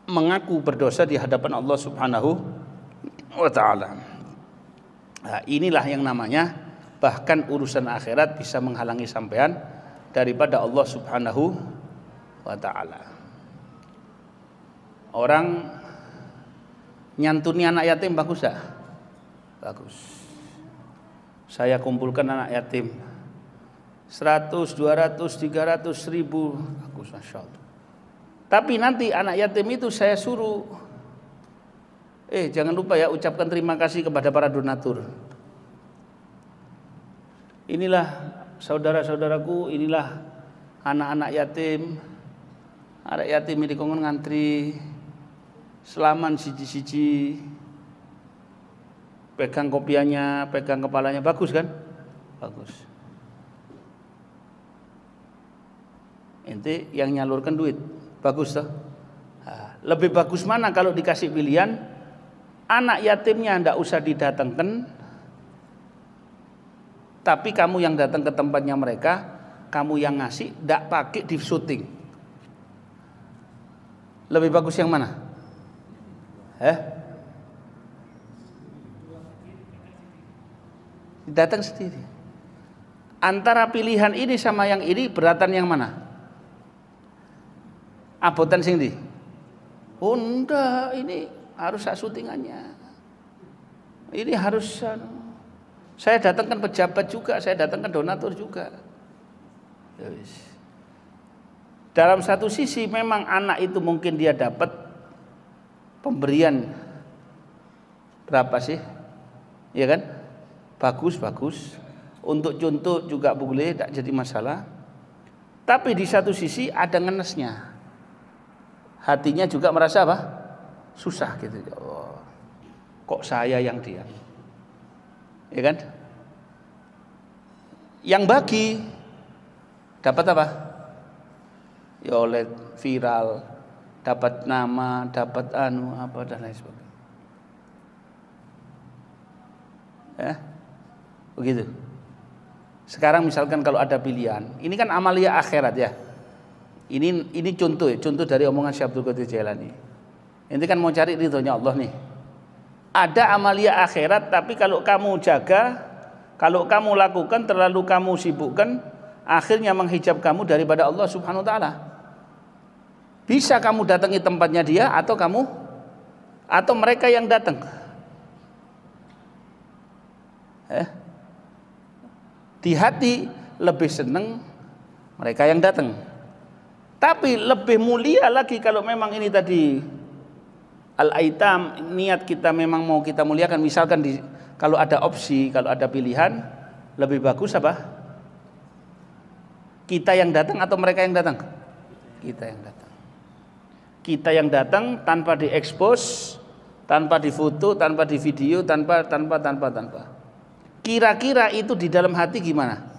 mengaku berdosa di hadapan Allah Subhanahu wa taala. Nah, inilah yang namanya bahkan urusan akhirat bisa menghalangi sampean daripada Allah Subhanahu wa taala. Orang nyantuni anak yatim bagus tak? Bagus. Saya kumpulkan anak yatim 100, 200, 300 ribu, bagus, Masya Allah. Tapi nanti anak yatim itu saya suruh, jangan lupa ya ucapkan terima kasih kepada para donatur. Inilah saudara-saudaraku, inilah anak-anak yatim. Anak yatim ini kongkon ngantri selaman siji-siji, pegang kopiahnya, pegang kepalanya, bagus kan? Bagus. Ente yang nyalurkan duit, bagus toh? Nah, lebih bagus mana kalau dikasih pilihan, anak yatimnya ndak usah didatangkan, tapi kamu yang datang ke tempatnya mereka, kamu yang ngasih, ndak pakai di syuting. Lebih bagus yang mana? Datang sendiri. Antara pilihan ini sama yang ini, beratan yang mana? Abotan sing ndi? Oh enggak, ini harus syutingannya. Ini harus saya datangkan pejabat juga, saya datangkan donatur juga. Dalam satu sisi memang anak itu mungkin dia dapat pemberian berapa sih? Ya kan? Bagus. Untuk contoh juga boleh, tak jadi masalah. Tapi di satu sisi ada ngenesnya. Hatinya juga merasa apa? Susah gitu. Oh, kok saya yang dia? Ya kan? Yang bagi dapat apa? Ya oleh viral, dapat nama, dapat apa dan lain sebagainya. Ya, begitu. Sekarang misalkan kalau ada pilihan, ini kan amalia akhirat ya. Ini contoh dari omongan Syekh Abdul Qadir Jailani. Ini kan mau cari ridhonya Allah nih. Ada amalia akhirat, tapi kalau kamu jaga, kalau kamu lakukan, terlalu kamu sibukkan, akhirnya menghijab kamu daripada Allah Subhanahu wa taala. Bisa kamu datangi tempatnya dia atau mereka yang datang. Di hati lebih senang mereka yang datang. Tapi lebih mulia lagi kalau memang ini tadi al-aitam, niat kita memang mau kita muliakan. Misalkan kalau ada opsi, kalau ada pilihan, lebih bagus apa? Kita yang datang atau mereka yang datang? Kita yang datang. Kita yang datang tanpa diekspos, tanpa difoto, tanpa di video, tanpa. Kira-kira itu di dalam hati gimana?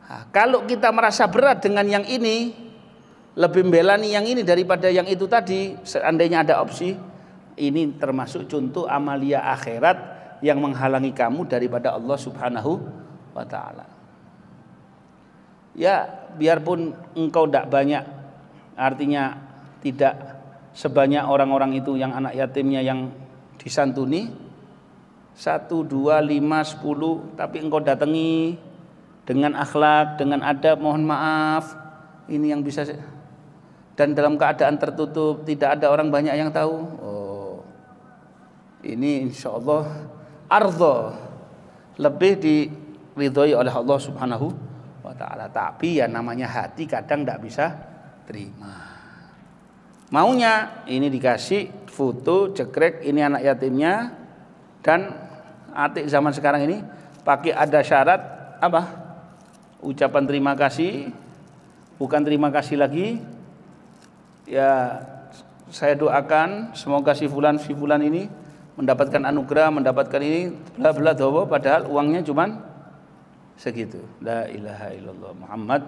Nah, kalau kita merasa berat dengan yang ini, lebih membelani yang ini daripada yang itu tadi, seandainya ada opsi, ini termasuk contoh amalia akhirat yang menghalangi kamu daripada Allah Subhanahu wa taala. Ya, biarpun engkau tidak banyak, artinya tidak sebanyak orang-orang itu yang anak yatimnya yang disantuni, 1, 2, 5, 10, tapi engkau datangi dengan akhlak, dengan adab, mohon maaf, ini yang bisa, dan dalam keadaan tertutup, tidak ada orang banyak yang tahu. Oh, ini insya Allah ardho, lebih diridhoi oleh Allah Subhanahu wa ta'ala. Tapi ya namanya hati kadang tidak bisa terima. Maunya ini dikasih foto, cekrek, ini anak yatimnya, dan atik zaman sekarang ini pakai ada syarat apa? Ucapan terima kasih, bukan terima kasih lagi. Ya, saya doakan semoga si fulan ini mendapatkan anugerah, mendapatkan ini bla bla dawa, padahal uangnya cuman segitu. La ilaha illallah Muhammad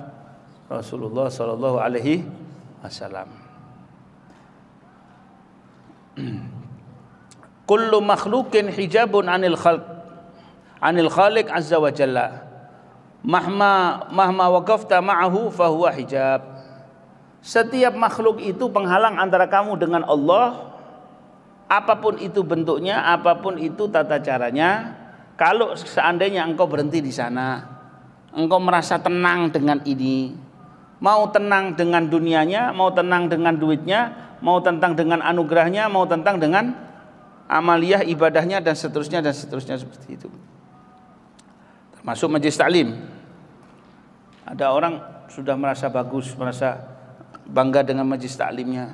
Rasulullah sallallahu alaihi wasallam. Kullu makhluqin hijabun anil khaliq azza wa jalla. mahma waqafta ma'ahu fahuwa hijab. Setiap makhluk itu penghalang antara kamu dengan Allah, apapun itu bentuknya, apapun itu tata caranya. Kalau seandainya engkau berhenti di sana, engkau merasa tenang dengan ini, mau tenang dengan dunianya, mau tenang dengan duitnya, mau tenang dengan anugerahnya, mau tenang dengan amaliyah ibadahnya dan seterusnya seperti itu. Termasuk majelis taklim. Ada orang sudah merasa bagus, merasa bangga dengan majelis taklimnya.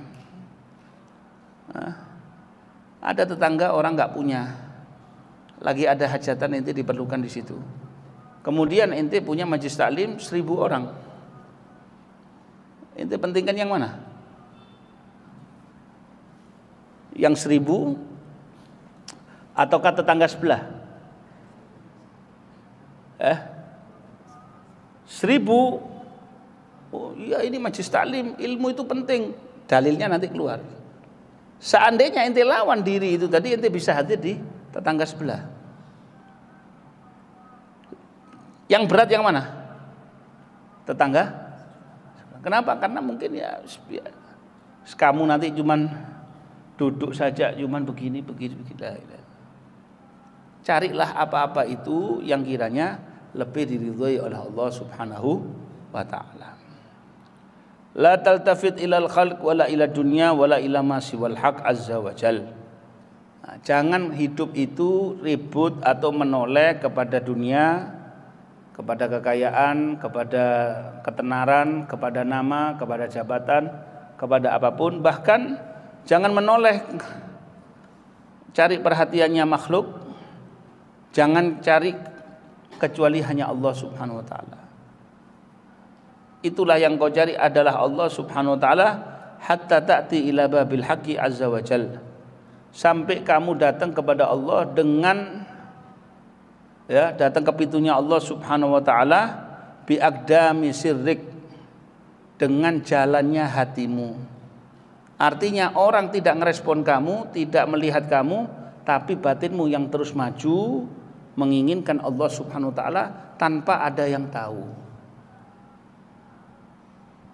Ada tetangga orang nggak punya, lagi ada hajatan ente diperlukan di situ. Kemudian ente punya majelis taklim 1000 orang. Ente pentingkan yang mana? Yang 1000 ataukah tetangga sebelah? 1000. Oh iya, ini majelis taklim, ilmu itu penting. Dalilnya nanti keluar. Seandainya ente lawan diri itu tadi, ente bisa hadir di tetangga sebelah. Yang berat yang mana? Tetangga. Kenapa? Karena mungkin ya kamu nanti cuman duduk saja, cuman begini. Carilah apa-apa itu yang kiranya lebih diridhoi oleh Allah Subhanahu wa ta'ala. La taltafit ilal khalq wala ila dunya wala ila ma siwal haq azza wa jal. Jangan hidup itu ribut atau menoleh kepada dunia, kepada kekayaan, kepada ketenaran, kepada nama, kepada jabatan, kepada apapun. Bahkan jangan menoleh cari perhatiannya makhluk. Jangan cari kecuali hanya Allah Subhanahu wa ta'ala. Itulah yang kau cari adalah Allah Subhanahu wa ta'ala, hatta ta'ti ila babil haqqi azza wa jalla. Sampai kamu datang kepada Allah dengan datang ke pintunya Allah Subhanahu wa ta'ala bi aqdami sirrik, dengan jalannya hatimu. Artinya orang tidak ngerespon kamu, tidak melihat kamu, tapi batinmu yang terus maju menginginkan Allah Subhanahu wa ta'ala tanpa ada yang tahu.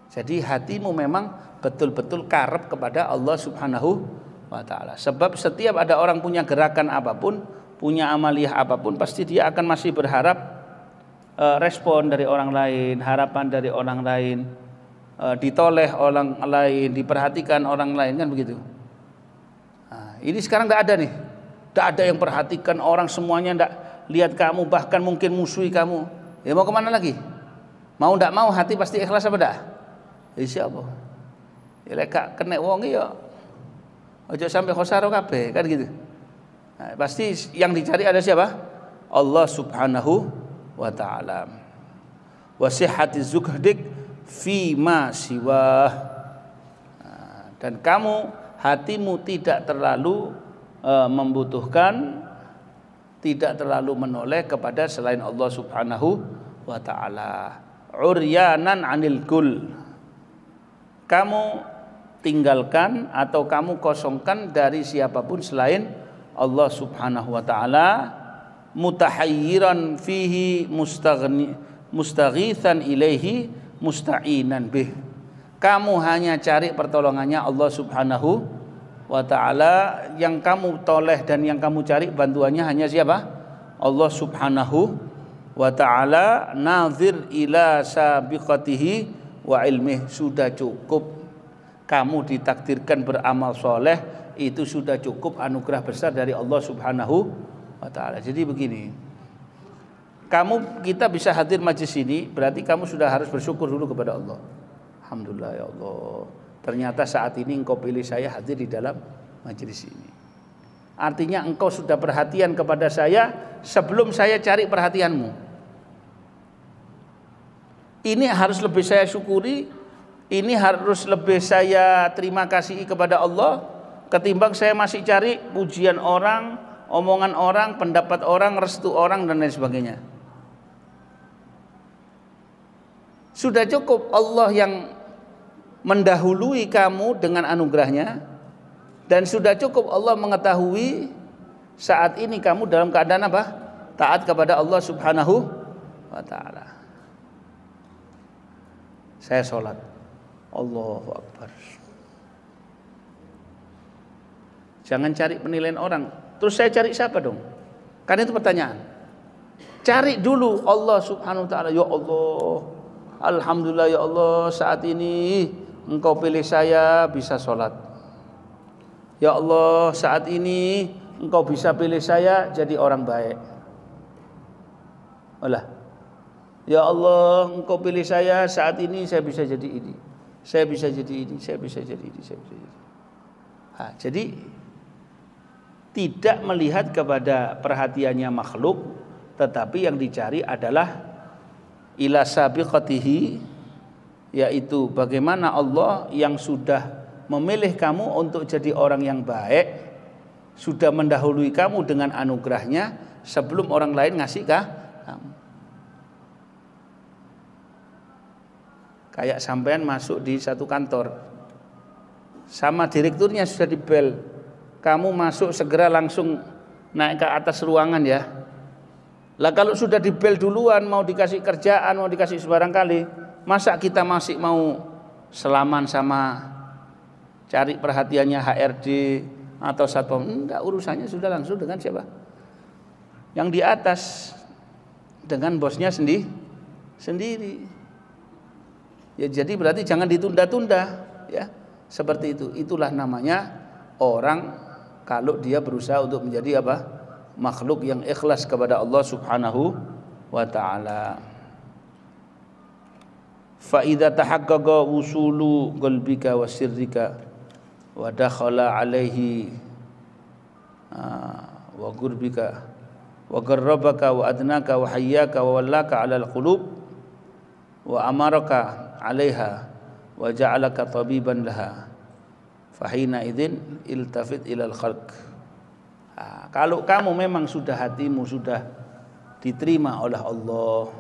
Jadi hatimu memang betul-betul karep kepada Allah Subhanahu wa ta'ala. Sebab setiap ada orang punya gerakan apapun, punya amaliyah apapun, pasti dia akan masih berharap respon dari orang lain, harapan dari orang lain, ditoleh orang lain, diperhatikan orang lain, kan begitu. Nah, ini sekarang tidak ada nih. Tidak ada yang perhatikan, orang semuanya tidak lihat kamu, bahkan mungkin musuhi kamu. Ya mau kemana lagi? Mau tidak mau hati pasti ikhlas apa tidak? Insyaallah. Ya lek kena wong ya aja sampai khosaro kabeh, kan gitu. Nah, pasti yang dicari ada siapa? Allah Subhanahu wa ta'ala. Wa sihhati zuhdik fi ma siwah. Dan kamu hatimu tidak terlalu membutuhkan, tidak terlalu menoleh kepada selain Allah Subhanahu wa ta'ala. Uryanan anil kul. Kamu tinggalkan atau kamu kosongkan dari siapapun selain Allah Subhanahu wa ta'ala, mutahayyiran fihi mustaghitsan ilaihi musta'inan bih. Kamu hanya cari pertolongannya Allah Subhanahu wa ta'ala, yang kamu toleh dan yang kamu cari bantuannya hanya siapa? Allah Subhanahu wa ta'ala. Nazir ila sabiqatihi wa ilmih. Sudah cukup kamu ditakdirkan beramal soleh, itu sudah cukup anugerah besar dari Allah Subhanahu wa ta'ala. Jadi begini, kita bisa hadir majlis ini, berarti kamu sudah harus bersyukur dulu kepada Allah. Alhamdulillah ya Allah, ternyata saat ini engkau pilih saya hadir di dalam majlis ini. Artinya engkau sudah perhatian kepada saya sebelum saya cari perhatianmu. Ini harus lebih saya syukuri, ini harus lebih saya terima kasih kepada Allah ketimbang saya masih cari pujian orang, omongan orang, pendapat orang, restu orang dan lain sebagainya. Sudah cukup Allah yang mendahului kamu dengan anugerahnya, dan sudah cukup Allah mengetahui saat ini kamu dalam keadaan apa? Taat kepada Allah Subhanahu wa ta'ala. saya sholat. Allahu Akbar. Jangan cari penilaian orang. Terus saya cari siapa dong? Kan itu pertanyaan. Cari dulu Allah Subhanahu wa taala. Ya Allah, alhamdulillah ya Allah, saat ini Engkau pilih saya bisa sholat. Ya Allah, saat ini Engkau bisa pilih saya jadi orang baik. Alah. Ya Allah, Engkau pilih saya saat ini saya bisa jadi ini. Saya bisa jadi ini, saya bisa jadi ini, saya bisa jadi. Jadi tidak melihat kepada perhatiannya makhluk, tetapi yang dicari adalah ila sabiqatihi, yaitu bagaimana Allah yang sudah memilih kamu untuk jadi orang yang baik, sudah mendahului kamu dengan anugerahnya sebelum orang lain ngasih kamu. Kayak sampean masuk di satu kantor, sama direkturnya sudah dibel, kamu masuk segera langsung naik ke atas ruangan ya. Lah kalau sudah dibel duluan, mau dikasih kerjaan, mau dikasih sebarang kali, masa kita masih mau selaman sama cari perhatiannya HRD atau satpam? Enggak, urusannya sudah langsung dengan siapa? Yang di atas, dengan bosnya sendiri. Ya jadi berarti jangan ditunda-tunda ya. Seperti itu. Itulah namanya orang kalau dia berusaha untuk menjadi apa? Makhluk yang ikhlas kepada Allah Subhanahu wa taala. Fa idza tahaqqaqa wusulu qalbika wa sirrika wa dakhala alaihi wa qurbika wa qarrabaka wa adnaka wa hayyaka wa wallaka 'alal qulub wa amaraka 'alaiha wa ja'alaka tabiban laha fahina idzin iltafit ilal khalq. Kalau kamu memang sudah hatimu sudah diterima oleh Allah,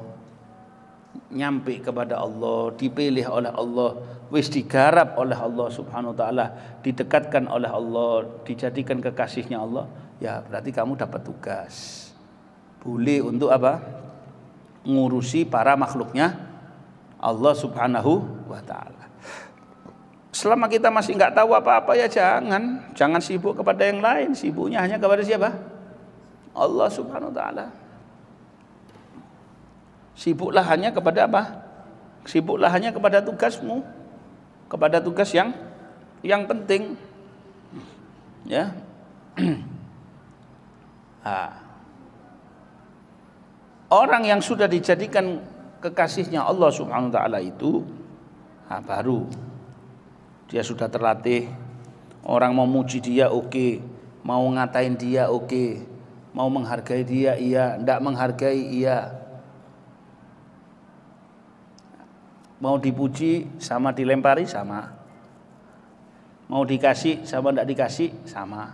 nyampe kepada Allah, dipilih oleh Allah, wis digarap oleh Allah Subhanahu wa taala, didekatkan oleh Allah, dijadikan kekasihnya Allah, ya berarti kamu dapat tugas. Boleh untuk apa? Ngurusi para makhluknya Allah Subhanahu wa taala. Selama kita masih enggak tahu apa-apa ya jangan sibuk kepada yang lain, sibuknya hanya kepada siapa? Allah Subhanahu wa taala. Sibuklah hanya kepada apa? Sibuklah hanya kepada tugasmu, kepada tugas yang penting. Ya. Orang yang sudah dijadikan kekasihnya Allah Subhanahu wa taala itu baru dia sudah terlatih. Orang mau muji dia oke, mau ngatain dia oke, mau menghargai dia iya, enggak menghargai iya. Mau dipuji sama dilempari sama. Mau dikasih sama enggak dikasih sama.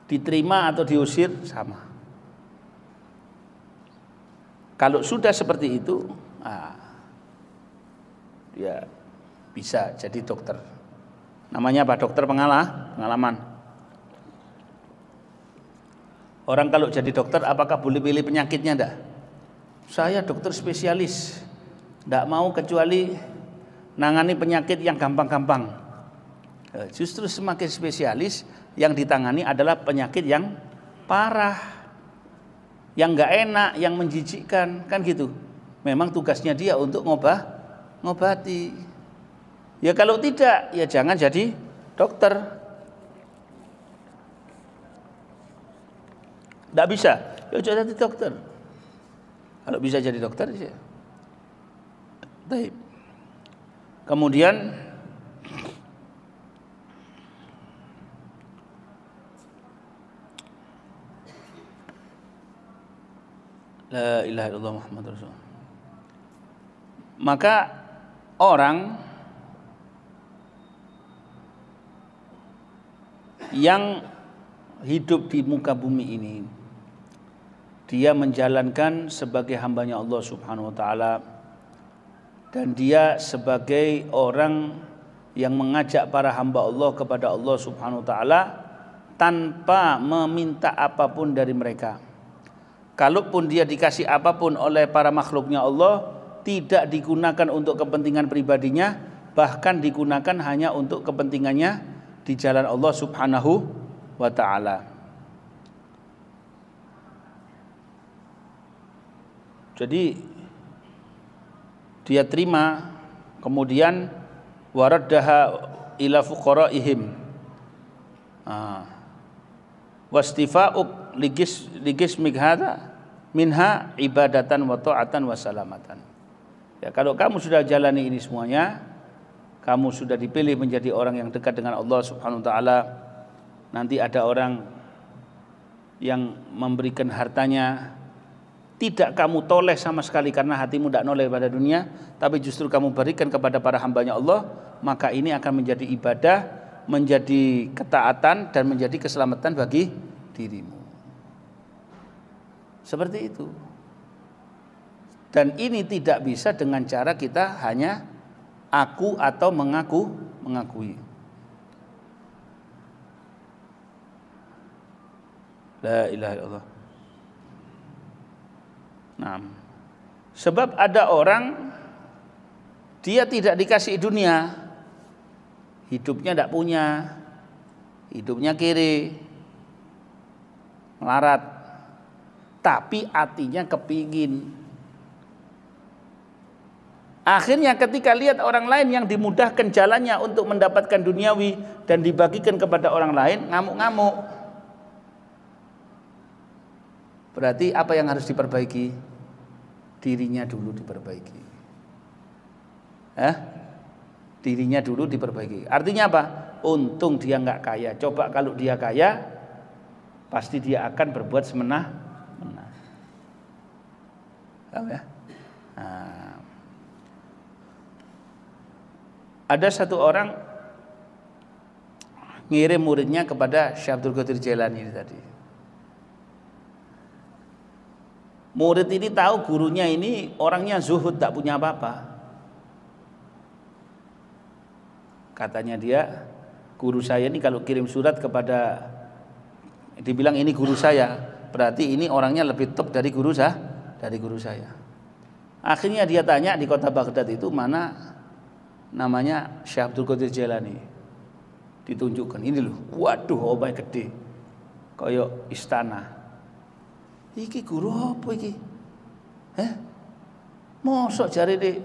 Diterima atau diusir sama. Kalau sudah seperti itu, dia bisa jadi dokter. Namanya apa? Dokter pengalaman. Orang kalau jadi dokter apakah boleh pilih penyakitnya enggak? Saya dokter spesialis, enggak mau kecuali nangani penyakit yang gampang-gampang. Justru semakin spesialis yang ditangani adalah penyakit yang parah, yang enggak enak, yang menjijikkan, kan gitu. Memang tugasnya dia untuk ngobati. Ya kalau tidak, ya jangan jadi dokter. Tidak bisa, ya jadi dokter. Kalau bisa jadi dokter, ya. Baik. Kemudian la ilaha illallah Muhammadur Rasulullah. Maka orang yang hidup di muka bumi ini, dia menjalankan sebagai hambanya Allah Subhanahu wa taala, dan dia sebagai orang yang mengajak para hamba Allah kepada Allah Subhanahu wa taala tanpa meminta apapun dari mereka. Kalaupun dia dikasih apapun oleh para makhluknya Allah, tidak digunakan untuk kepentingan pribadinya, bahkan digunakan hanya untuk kepentingannya di jalan Allah Subhanahu wa taala. Jadi dia terima, kemudian waraddaha ila fuqaraihim. Wastifa'uk ligismik hadza minha ibadatan wa ta'atan wa salamatan. Ya, kalau kamu sudah jalani ini semuanya, kamu sudah dipilih menjadi orang yang dekat dengan Allah Subhanahu wa taala. Nanti ada orang yang memberikan hartanya, tidak kamu toleh sama sekali karena hatimu tidak noleh pada dunia, tapi justru kamu berikan kepada para hambanya Allah, maka ini akan menjadi ibadah, menjadi ketaatan, dan menjadi keselamatan bagi dirimu. Seperti itu. Dan ini tidak bisa dengan cara kita hanya aku atau mengakui. La ilaha illallah. Nah, sebab ada orang dia tidak dikasih dunia, hidupnya tidak punya, hidupnya kere, melarat, tapi hatinya kepingin. Akhirnya ketika lihat orang lain yang dimudahkan jalannya untuk mendapatkan duniawi dan dibagikan kepada orang lain, ngamuk-ngamuk. Berarti apa yang harus diperbaiki? Dirinya dulu diperbaiki. Dirinya dulu diperbaiki. Artinya apa? Untung dia nggak kaya. Coba kalau dia kaya, pasti dia akan berbuat semena-mena. Paham ya? Nah, ada satu orang ngirim muridnya kepada Syekh Abdul Qadir Jailani tadi. Murid ini tahu gurunya ini orangnya zuhud, tak punya apa-apa. Katanya dia, guru saya ini kalau kirim surat kepada, dibilang ini guru saya, berarti ini orangnya lebih top dari guru saya. Akhirnya dia tanya di kota Baghdad itu mana namanya Syekh Abdul Qadir Jailani. Ditunjukkan, ini loh, waduh omah gede, koyok istana. Iki guru apa iki? Mosok jare de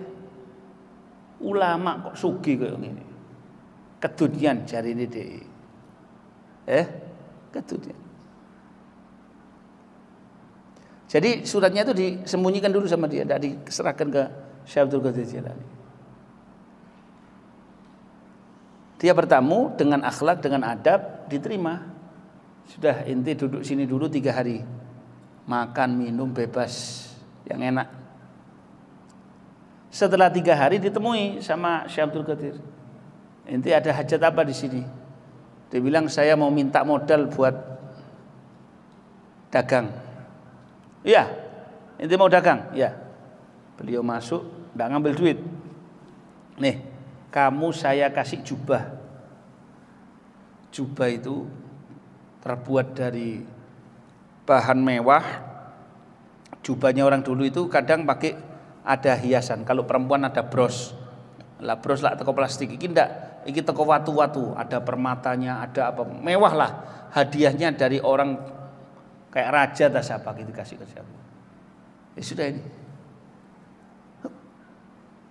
ulama kok sugih kaya ngene. Kedunian jarine dhek. Kedunian. Jadi suratnya itu disembunyikan dulu sama dia, tidak diserahkan ke Syekh Abdul Qadir Jailani. Dia bertamu dengan akhlak, dengan adab, diterima. Sudah inti duduk sini dulu 3 hari. Makan, minum bebas, yang enak. Setelah 3 hari ditemui sama Syekh Abdul Qadir. Inti ada hajat apa di sini? Dia bilang saya mau minta modal buat dagang. Iya, inti mau dagang. Ya. Beliau masuk, tidak ngambil duit. Nih, kamu saya kasih jubah. Jubah itu terbuat dari bahan mewah. Jubahnya orang dulu itu kadang pakai ada hiasan. Kalau perempuan ada bros. Lah bros lah toko plastik. Iki ndak, iki toko watu-watu, ada permatanya, ada apa, mewah lah. Hadiahnya dari orang kayak raja atau siapa gitu, kasih ke siapa. Ya sudah ini.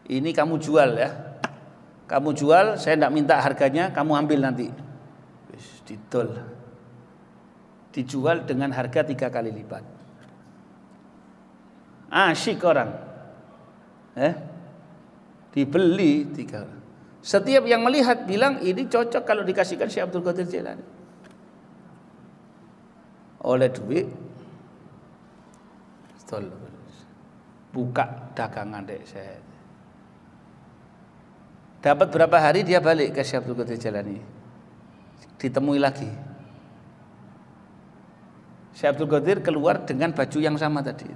Ini kamu jual ya. Kamu jual, saya ndak minta harganya, kamu ambil nanti. Wis didol. Dijual dengan harga 3 kali lipat. Asyik orang. Dibeli 3. Setiap yang melihat bilang ini cocok kalau dikasihkan Syekh Abdul Qadir Jailani. Oleh duit buka dagangan dek saya. Dapat berapa hari dia balik ke Syekh Abdul Qadir Jailani. Ditemui lagi. Syekh Abdul Qadir keluar dengan baju yang sama tadi.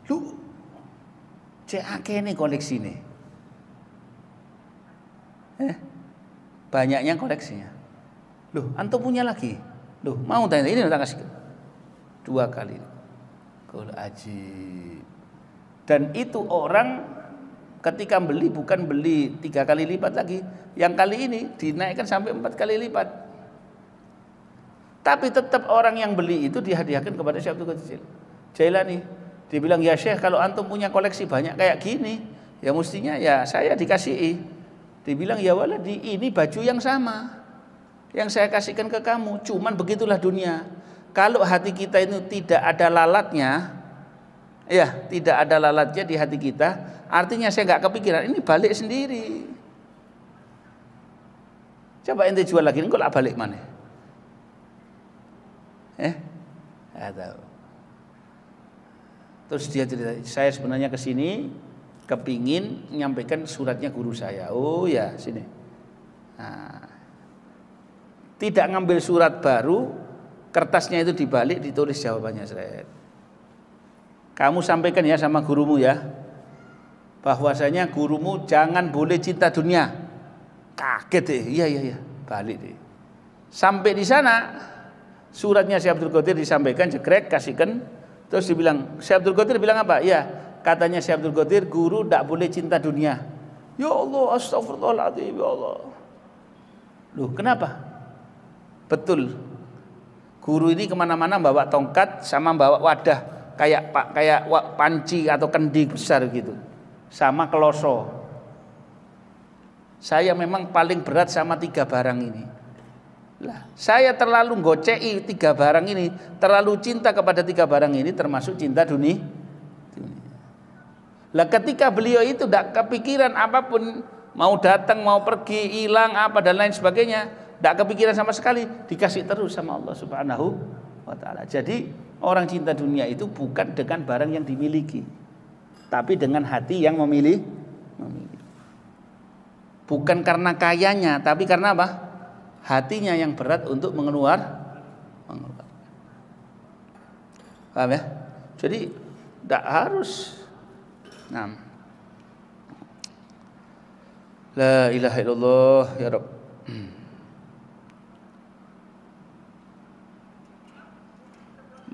Lu cek akeh nih koleksi nih. Banyaknya koleksinya. Loh, antum punya lagi? Loh, mau tanya ini tak kasih 2 kali. Kul ajib. Dan itu orang ketika beli bukan beli 3 kali lipat lagi, yang kali ini dinaikkan sampai 4 kali lipat. Tapi tetap orang yang beli itu dihadiahkan kepada Syekh Abdul Qadir Jailani. Dibilang, ya Syekh, kalau antum punya koleksi banyak kayak gini, ya mestinya ya saya dikasihi. Dibilang, ya waladi, ini baju yang sama yang saya kasihkan ke kamu. Cuman begitulah dunia. Kalau hati kita itu tidak ada lalatnya, ya tidak ada lalatnya di hati kita, artinya saya nggak kepikiran, ini balik sendiri. Coba ente jual lagi, ini kok balik mana? Nggak tahu. Terus dia cerita, saya sebenarnya kesini kepingin menyampaikan suratnya guru saya. Oh ya, sini. Nah, tidak ngambil surat baru, kertasnya itu dibalik, ditulis jawabannya. Kamu sampaikan ya sama gurumu ya, bahwasanya gurumu jangan boleh cinta dunia. Kaget deh, iya, balik deh. Sampai di sana, suratnya Syekh Abdul Qadir disampaikan, jegrek, kasihkan. Terus dibilang, Syekh Abdul Qadir bilang apa? Ya, katanya Syekh Abdul Qadir, guru tidak boleh cinta dunia. Ya Allah, astagfirullahaladzim, ya Allah. Loh, kenapa? Betul. Guru ini kemana-mana bawa tongkat sama bawa wadah kayak panci atau kendi besar gitu, sama keloso. Saya memang paling berat sama 3 barang ini. Lah, saya terlalu gocei 3 barang ini, terlalu cinta kepada 3 barang ini, termasuk cinta dunia. Lah, ketika beliau itu tidak kepikiran apapun, mau datang, mau pergi, hilang apa dan lain sebagainya, tidak kepikiran sama sekali, dikasih terus sama Allah Subhanahu wa Ta'ala. Jadi orang cinta dunia itu bukan dengan barang yang dimiliki, tapi dengan hati yang memilih. Bukan karena kayanya, tapi karena apa? Hatinya yang berat untuk mengeluarkan. Paham ya? Jadi tidak harus. Nah, la ilaha illallah ya Rabb.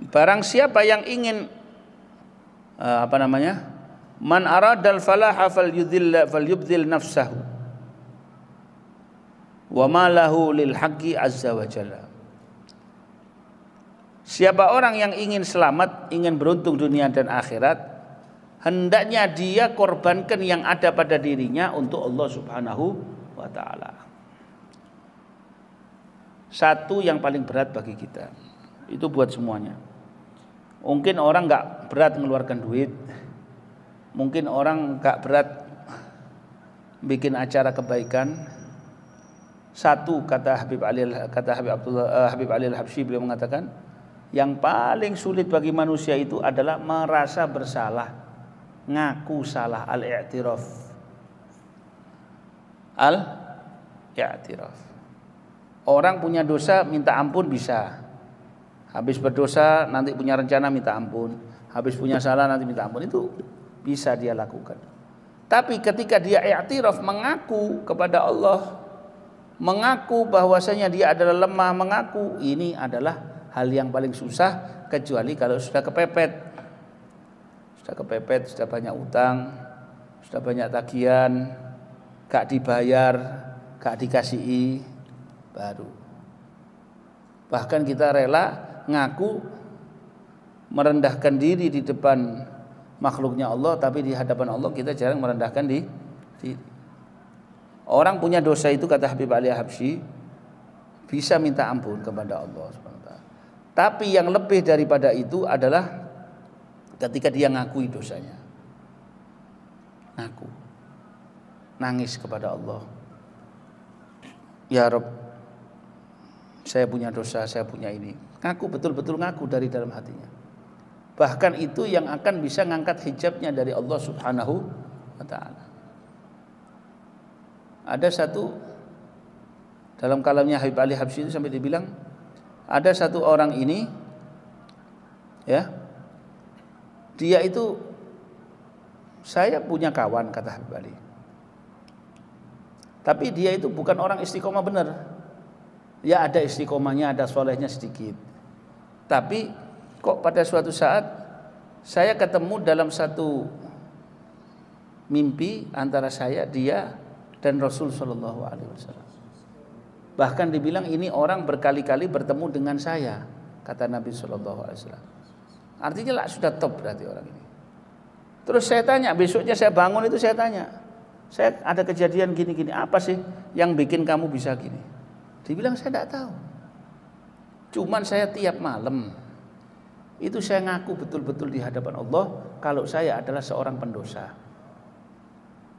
Barang siapa yang ingin man aradal falaha falyubdil nafsahu wa ma lahu lil haqqi azza wa jalla. Siapa orang yang ingin selamat, ingin beruntung dunia dan akhirat, hendaknya dia korbankan yang ada pada dirinya untuk Allah Subhanahu wa Ta'ala. Satu yang paling berat bagi kita, itu buat semuanya. Mungkin orang gak berat mengeluarkan duit, mungkin orang gak berat bikin acara kebaikan. Satu, kata Habib Ali Al-Habsyi, beliau mengatakan, yang paling sulit bagi manusia itu adalah merasa bersalah, ngaku salah, al-i'tiraf. Al-i'tiraf. Orang punya dosa minta ampun bisa. Habis berdosa nanti punya rencana minta ampun. Habis punya salah nanti minta ampun, itu bisa dia lakukan. Tapi ketika dia i'tiraf, mengaku kepada Allah, mengaku bahwasanya dia adalah lemah, mengaku, ini adalah hal yang paling susah, kecuali kalau sudah kepepet. Sudah banyak utang, sudah banyak tagihan, gak dibayar, gak dikasihi, baru. Bahkan kita rela ngaku merendahkan diri di depan makhluknya Allah, tapi di hadapan Allah kita jarang merendahkan diri. Orang punya dosa itu, kata Habib Ali Al-Habsyi, bisa minta ampun kepada Allah SWT. Tapi yang lebih daripada itu adalah ketika dia ngakui dosanya, ngaku, nangis kepada Allah, ya Rabb, saya punya dosa, saya punya ini. Ngaku, betul-betul ngaku dari dalam hatinya. Bahkan itu yang akan bisa ngangkat hijabnya dari Allah Subhanahu wa Ta'ala. Ada satu, dalam kalamnya Habib Ali Habsyi itu sampai dibilang, ada satu orang ini, ya, dia itu, saya punya kawan, kata Habib Ali, tapi dia itu bukan orang istiqomah benar. Ya ada istiqomahnya, ada solehnya sedikit, tapi kok pada suatu saat saya ketemu dalam satu mimpi antara saya, dia dan Rasul sallallahu alaihi wasallam. Bahkan dibilang ini orang berkali-kali bertemu dengan saya, kata Nabi sallallahu alaihi wasallam. Artinya lah sudah top berarti orang ini. Terus saya tanya, besoknya saya bangun itu saya tanya, saya ada kejadian gini-gini, apa sih yang bikin kamu bisa gini? Dibilang saya tidak tahu. Cuman saya tiap malam itu saya ngaku betul-betul di hadapan Allah kalau saya adalah seorang pendosa.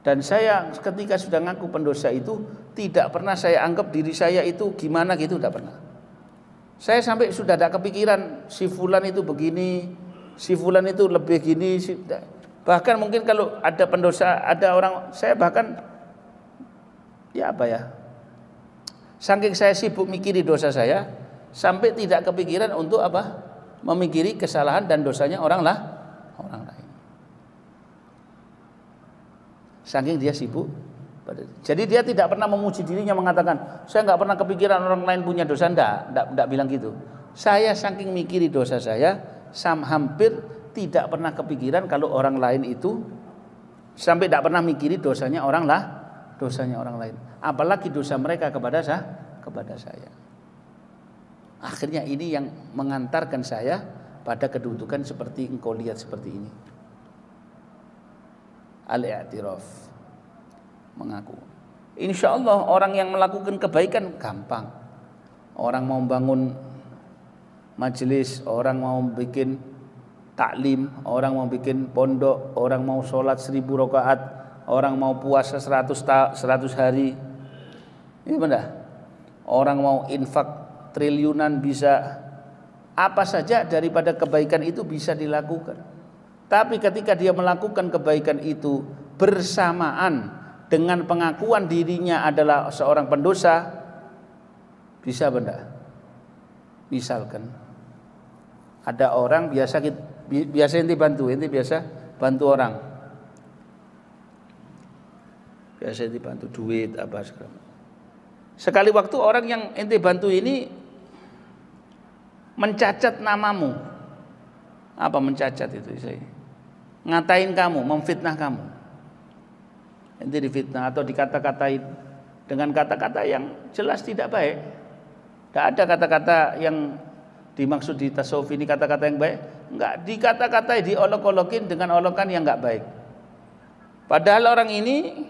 Dan saya ketika sudah ngaku pendosa itu tidak pernah saya anggap diri saya itu gimana gitu, tidak pernah. Saya sampai sudah tidak kepikiran si fulan itu begini, si fulan itu lebih gini. Bahkan mungkin kalau ada pendosa, ada orang, saya bahkan ya apa ya, saking saya sibuk mikiri dosa saya, sampai tidak kepikiran untuk apa, memikiri kesalahan dan dosanya orang lain. Saking dia sibuk. Jadi dia tidak pernah memuji dirinya mengatakan, saya nggak pernah kepikiran orang lain punya dosa, enggak bilang gitu. Saya saking mikiri dosa saya, hampir tidak pernah kepikiran kalau orang lain itu, sampai tidak pernah mikiri dosanya orang lain. Apalagi dosa mereka kepada saya. Akhirnya ini yang mengantarkan saya pada kedudukan seperti engkau lihat seperti ini. Al-i'tiraf, mengaku. Insya Allah orang yang melakukan kebaikan gampang. Orang mau bangun majelis, orang mau bikin taklim, orang mau bikin pondok, orang mau sholat 1000 rakaat, orang mau puasa 100 hari. Ini benar. Orang mau infak triliunan bisa. Apa saja daripada kebaikan itu bisa dilakukan. Tapi ketika dia melakukan kebaikan itu bersamaan dengan pengakuan dirinya adalah seorang pendosa, bisa benda. Misalkan ada orang biasa ente bantu, ente biasa bantu orang, biasa ente bantu duit apa segala. Sekali waktu orang yang ente bantu ini mencacat namamu. Apa mencacat itu saya? Ngatain kamu, memfitnah kamu. Ente difitnah atau dikata-katain dengan kata-kata yang jelas tidak baik. Tidak ada kata-kata yang dimaksud di tasawuf ini kata-kata yang baik. Enggak, dikata-katai, diolok-olokin dengan olokan yang enggak baik. Padahal orang ini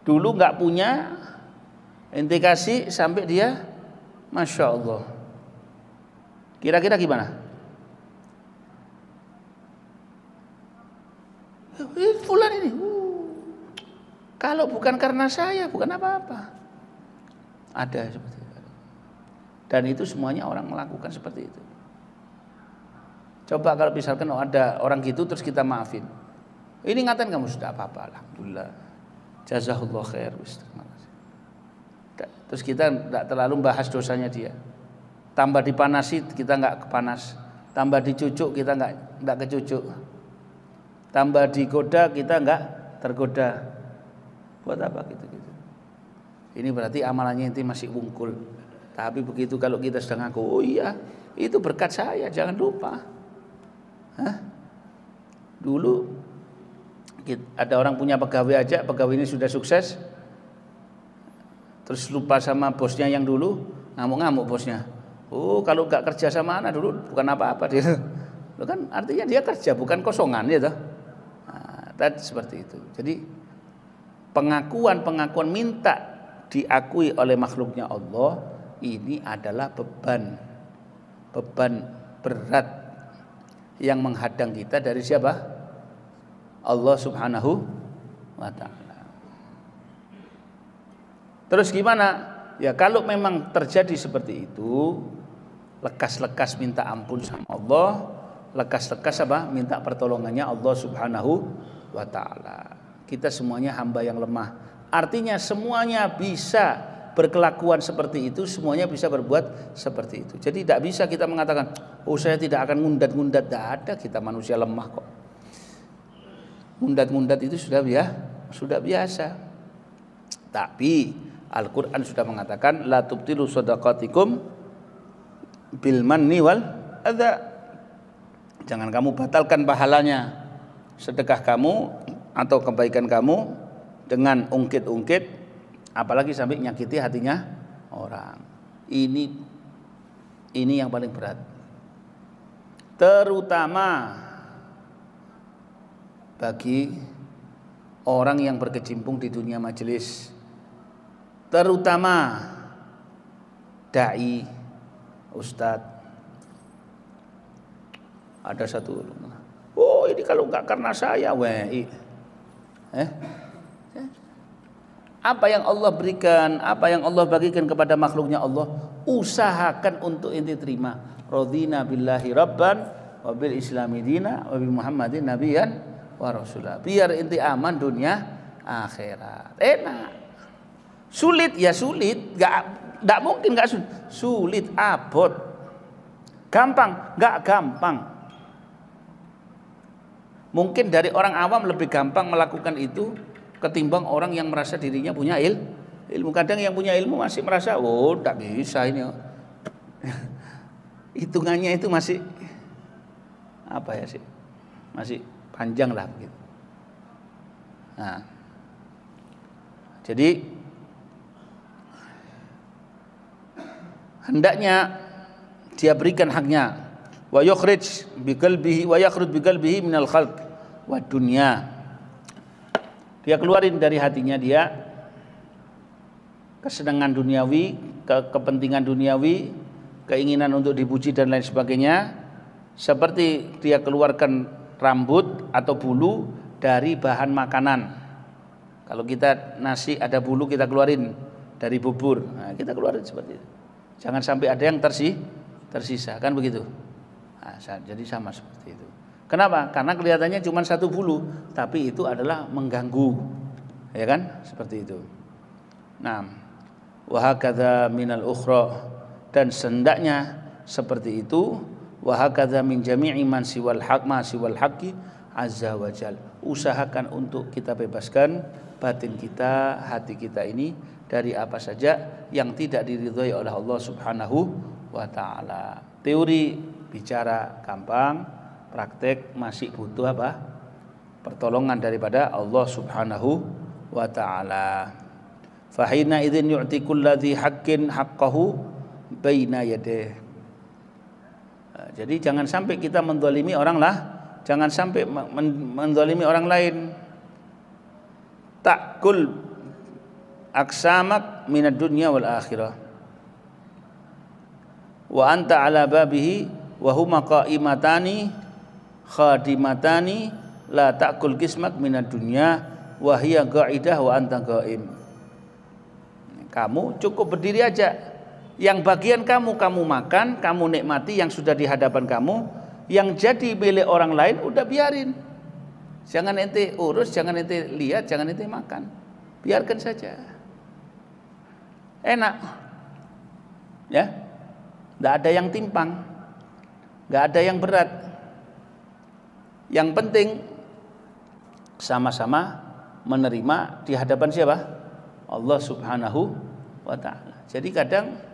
dulu enggak punya, ente kasih sampai dia Masya Allah. Kira-kira gimana? Fulan ini, kalau bukan karena saya, bukan apa-apa. Ada seperti itu. Dan itu semuanya orang melakukan seperti itu. Coba kalau misalkan ada orang gitu terus kita maafin. Ini ngatain kamu sudah apa-apa, alhamdulillah. Jazakallah khair. Terus kita tidak terlalu bahas dosanya dia. Tambah dipanasi kita nggak kepanas. Tambah dicucuk kita nggak kecucuk. Tambah digoda kita enggak tergoda. Buat apa gitu-gitu. Ini berarti amalannya itu masih wungkul. Tapi begitu kalau kita sedang ngaku, oh iya, itu berkat saya, jangan lupa. Dulu ada orang punya pegawai aja, pegawai ini sudah sukses, terus lupa sama bosnya yang dulu, ngamuk-ngamuk bosnya. Oh, kalau enggak kerja sama anak dulu bukan apa-apa dia. Loh kan artinya dia kerja, bukan kosongan ya toh. Tadi seperti itu. Jadi pengakuan minta diakui oleh makhluknya Allah ini adalah beban berat yang menghadang kita dari siapa? Allah Subhanahu wa ta'ala. Terus gimana? Ya kalau memang terjadi seperti itu, lekas-lekas minta ampun sama Allah, lekas-lekas apa? Minta pertolongannya Allah Subhanahu wa ta'ala. Kita semuanya hamba yang lemah. Artinya semuanya bisa berkelakuan seperti itu, semuanya bisa berbuat seperti itu. Jadi tidak bisa kita mengatakan, oh saya tidak akan ngundat-ngundat. Tidak ada, kita manusia lemah kok. Ngundat-ngundat itu sudah biasa. Tapi Al-Quran sudah mengatakan, la tubtilu shadaqatikum bil manni wal adza. Jangan kamu batalkan pahalanya sedekah kamu atau kebaikan kamu dengan ungkit-ungkit, apalagi sampai nyakiti hatinya orang. Ini yang paling berat. Terutama bagi orang yang berkecimpung di dunia majelis, terutama dai, ustadz. Ada satu, oh ini kalau enggak karena saya, apa yang Allah berikan, apa yang Allah bagikan kepada makhluknya Allah, usahakan untuk inti terima. Radina billahi rabban wa bil islami dina wa bi muhammadin nabiyan wa rasulah. Biar inti aman dunia akhirat. Enak. Sulit ya sulit, enggak mungkin enggak sulit. Sulit abot. Gampang, enggak gampang. Mungkin dari orang awam lebih gampang melakukan itu ketimbang orang yang merasa dirinya punya ilmu. Kadang yang punya ilmu masih merasa, oh tak bisa ini. Hitungannya itu masih apa ya sih? Masih panjang lah begitu. Nah, jadi hendaknya dia berikan haknya. Wa yukhrij bi qalbihi wa yakhruj bi qalbihi minal khalq wa dunya. Dia keluarin dari hatinya dia kesenangan duniawi, kepentingan duniawi, keinginan untuk dipuji dan lain sebagainya, seperti dia keluarkan rambut atau bulu dari bahan makanan. Kalau kita nasi ada bulu kita keluarin dari bubur, nah, kita keluarin seperti itu. Jangan sampai ada yang tersisa, kan begitu. Nah, jadi sama seperti itu. Kenapa? Karena kelihatannya cuma satu bulu, tapi itu adalah mengganggu, ya kan? Seperti itu. Nah, wa hakadza minal ukhra, dan sendaknya seperti itu. Wa hakadza min jami'i man siwal haqqi azza wa jal. Usahakan untuk kita bebaskan batin kita, hati kita ini dari apa saja yang tidak diridhai oleh Allah Subhanahu wa taala. Teori bicara gampang, praktek masih butuh apa? Pertolongan daripada Allah Subhanahu wa taala. Fa hina idzin yu'ti kulladzi haqqin haqqahu baina yadayhi. Jadi jangan sampai kita menzalimi orang lah, jangan sampai menzalimi orang lain. Ta'kul aksamak minad dunya wal akhirah. Wa anta ala babihi wa huma qa'imatani khadimatani la ta'kul kismak minad dunya wa hiya qa'idah wa anta qa'im. Kamu cukup berdiri aja. Yang bagian kamu makan, kamu nikmati yang sudah di hadapan kamu. Yang jadi milik orang lain udah biarin. Jangan ente urus, jangan ente lihat, jangan ente makan. Biarkan saja. Enak. Ya. Enggak ada yang timpang. Enggak ada yang berat. Yang penting sama-sama menerima di hadapan siapa? Allah Subhanahu wa taala. Jadi kadang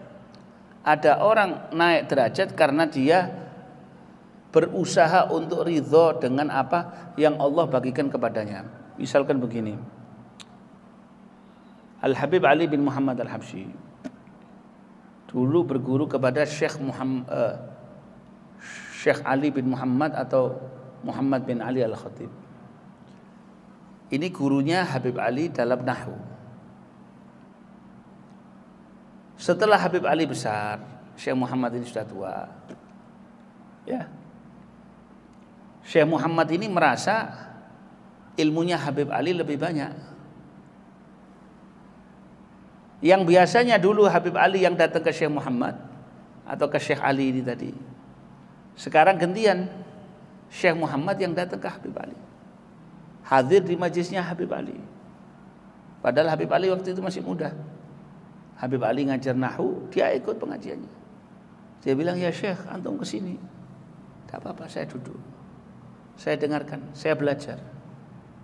ada orang naik derajat karena dia berusaha untuk ridho dengan apa yang Allah bagikan kepadanya. Misalkan begini, Al-Habib Ali bin Muhammad Al-Habsyi dulu berguru kepada Syekh Ali bin Muhammad atau Muhammad bin Ali Al-Khatib. Ini gurunya Habib Ali dalam nahwu. Setelah Habib Ali besar, Syekh Muhammad ini sudah tua. Ya. Syekh Muhammad ini merasa ilmunya Habib Ali lebih banyak. Yang biasanya dulu Habib Ali yang datang ke Syekh Muhammad atau ke Syekh Ali ini tadi. Sekarang gantian Syekh Muhammad yang datang ke Habib Ali. Hadir di majlisnya Habib Ali. Padahal Habib Ali waktu itu masih muda. Habib Ali ngajar nahwu, dia ikut pengajiannya. Dia bilang, ya Syekh, antum kesini. Tak apa-apa, saya duduk. Saya dengarkan, saya belajar.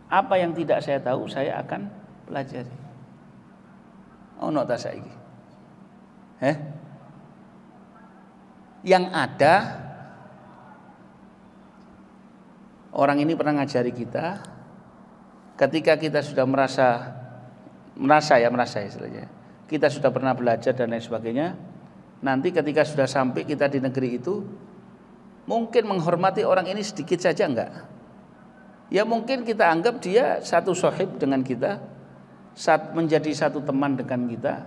Apa yang tidak saya tahu, saya akan pelajari. Oh, tak saiki. Yang ada, orang ini pernah ngajari kita, ketika kita sudah merasa istilahnya, kita sudah pernah belajar dan lain sebagainya, nanti ketika sudah sampai kita di negeri itu, mungkin menghormati orang ini sedikit saja enggak. Ya mungkin kita anggap dia satu sohib dengan kita, menjadi satu teman dengan kita,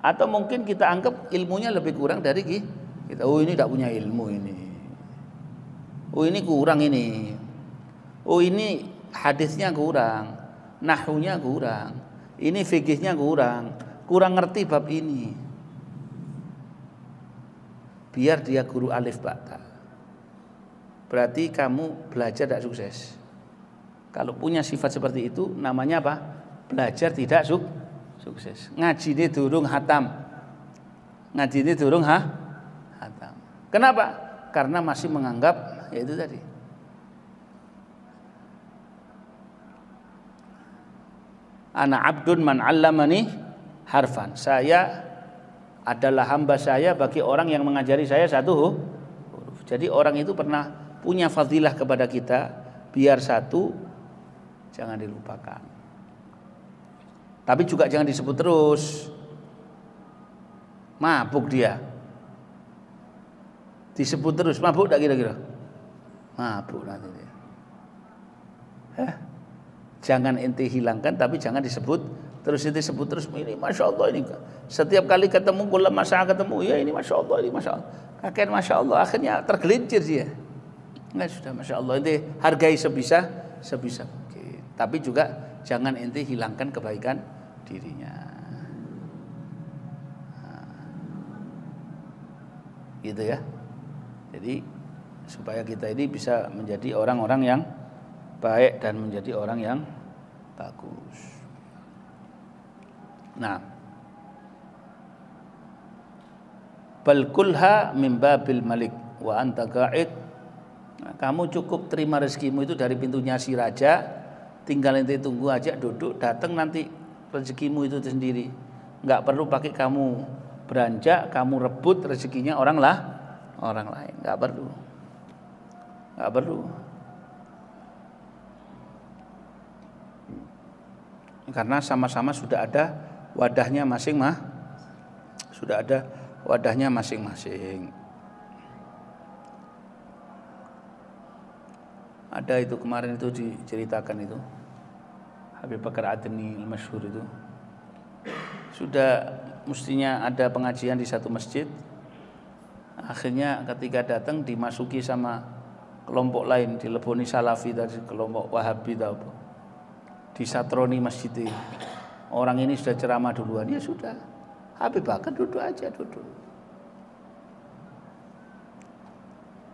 atau mungkin kita anggap ilmunya lebih kurang dari kita. Oh ini tidak punya ilmu ini. Oh ini kurang ini. Oh ini hadisnya kurang, nahwunya kurang, ini fikihnya kurang ngerti bab ini. Biar dia guru alif bata. Berarti kamu belajar tidak sukses. Kalau punya sifat seperti itu namanya apa? Belajar tidak sukses. Ngaji ini durung hatam. Hatam. Kenapa? Karena masih menganggap yaitu tadi. Ana abdun man 'allamani harfan. Saya adalah hamba saya bagi orang yang mengajari saya satu huruf. Jadi orang itu pernah punya fadilah kepada kita, biar satu jangan dilupakan. Tapi juga jangan disebut terus. Mabuk dia. Disebut terus, mabuk tak kira-kira? Mabuk nanti dia. Jangan ente hilangkan, tapi jangan disebut terus. Ente sebut terus, ini Masya Allah ini. Setiap kali ketemu, kula masa ketemu, ya ini Masya Allah, ini Masya Allah. Kakek Masya Allah, akhirnya tergelincir dia. Nah sudah Masya Allah, ente hargai sebisa mungkin. Tapi juga jangan ente hilangkan kebaikan dirinya. Gitu ya. Jadi supaya kita ini bisa menjadi orang-orang yang baik dan menjadi orang yang bagus. Nah, bal kulha min babil malik wa anta qa'id. Nah, kamu cukup terima rezekimu itu dari pintunya si raja, tinggal ente tunggu aja, duduk, datang nanti rezekimu itu sendiri. Enggak perlu pakai kamu beranjak, kamu rebut rezekinya orang lain, enggak perlu. Karena sama-sama sudah ada wadahnya masing-masing. Ada itu kemarin itu diceritakan itu Habib Bakar Adni al-masyhur itu. Sudah mestinya ada pengajian di satu masjid. Akhirnya ketika datang dimasuki sama kelompok lain, dileboni Salafi tadi, kelompok Wahabi atau apa. Disatroni masjid ini. Orang ini sudah ceramah duluan, ya sudah. Habib Bakar duduk aja.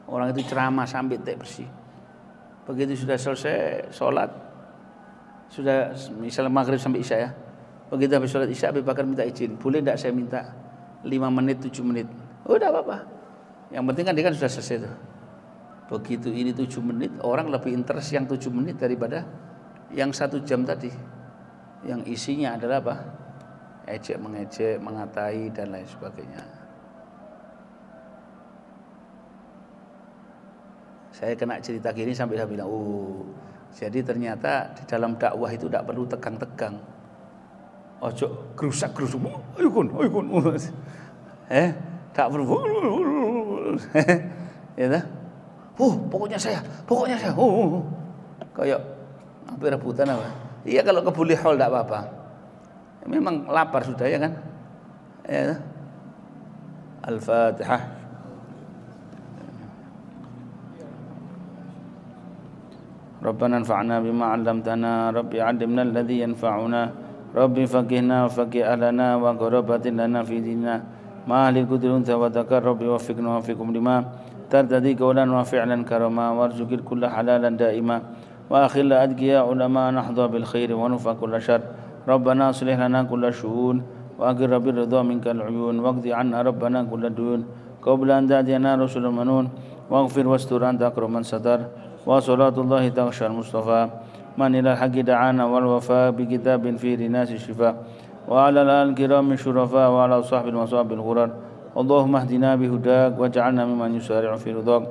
Orang itu ceramah sampai tek bersih. Begitu sudah selesai sholat, sudah misalnya maghrib sampai isya ya. Begitu habis sholat isya, Habib Bakar minta izin, boleh tidak saya minta 5 menit, 7 menit? Oh tidak apa-apa. Yang penting kan dia kan sudah selesai tuh. Begitu ini 7 menit, orang lebih interest yang 7 menit daripada yang 1 jam tadi. Yang isinya adalah apa? Ejek mengejek, mengatai dan lain sebagainya. Saya kena cerita gini sampai saya bilang, oh, jadi ternyata di dalam dakwah itu tidak perlu tegang-tegang. Ojo gerusak-gerusuk. Ayo kun. Tak perlu. Ya dah. Pokoknya saya. Kayak hampir rebutan apa? Iya kalau kebuli hol tidak apa-apa. Memang lapar sudah ya kan? Ya. Al-Fatihah. Rabbana anfa'na bima 'allamtana, Rabbi 'allimna alladhi yanfa'una, Rabbi faqihna wa faqih ahlana wa qarabatin lana fi dinina, ma lil qudrun wa takar, Rabbi waffiqna wa waffiqhum lima tardadi qawlan wa fi'lan karama, warzuqil kulla halalan daima, wa akhil adqiya ulama nahdha bil khair wa nufa kulla syarr. Rabbana aslih lana kulla syu'un wa aghfir bir ridha minkal 'uyun, waqdi 'anna rabbana kulla duyun qabla an ta'tiyana rasulun manun, waghfir wastur anta akraman satar. Wa salatullahi taghshal Mustafa man ilal haqqi da'ana wal wafa bi kitabin fi rinasi shifa, wa ala al-kiramin syurafa wa ala sahbil masabil ghurar. Allahumma hdina bihudak waj'alna mimman yusari'u fi ridak,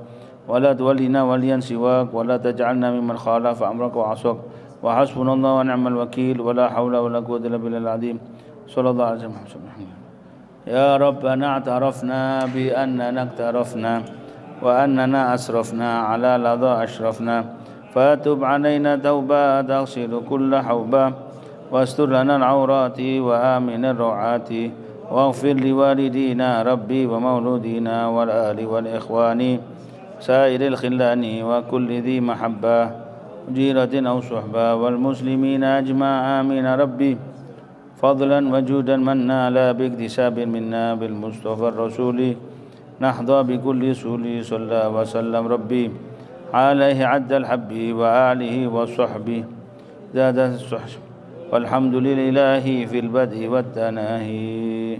wa la tuwallina waliyan siwak, wa la taj'alna mimman khalafa amraka wa asak, وحسبنا الله ونعم الوكيل ولا حول ولا قوة إلا بالله العظيم. صلى الله عليه وسلم. يا ربنا اعترفنا بأننا اقترفنا وأننا أسرفنا على لظى أشرفنا، فاتب علينا توبة تغسل كل حوبة، واستر لنا العورات وآمن الروعات، واغفر لوالدينا ربي ومولودينا والآل والإخوان سائر الخلان وكل ذي محبة جيرة أو صحبة والمسلمين أجمع آمين ربي، فضلا وجودا منا لا باكتساب منا بالمصطفى الرسول نحظى بكل سول صلى وسلم ربي عليه عد الحب وآله وصحبه زاد الصحب، والحمد لله في البدء والتناهي.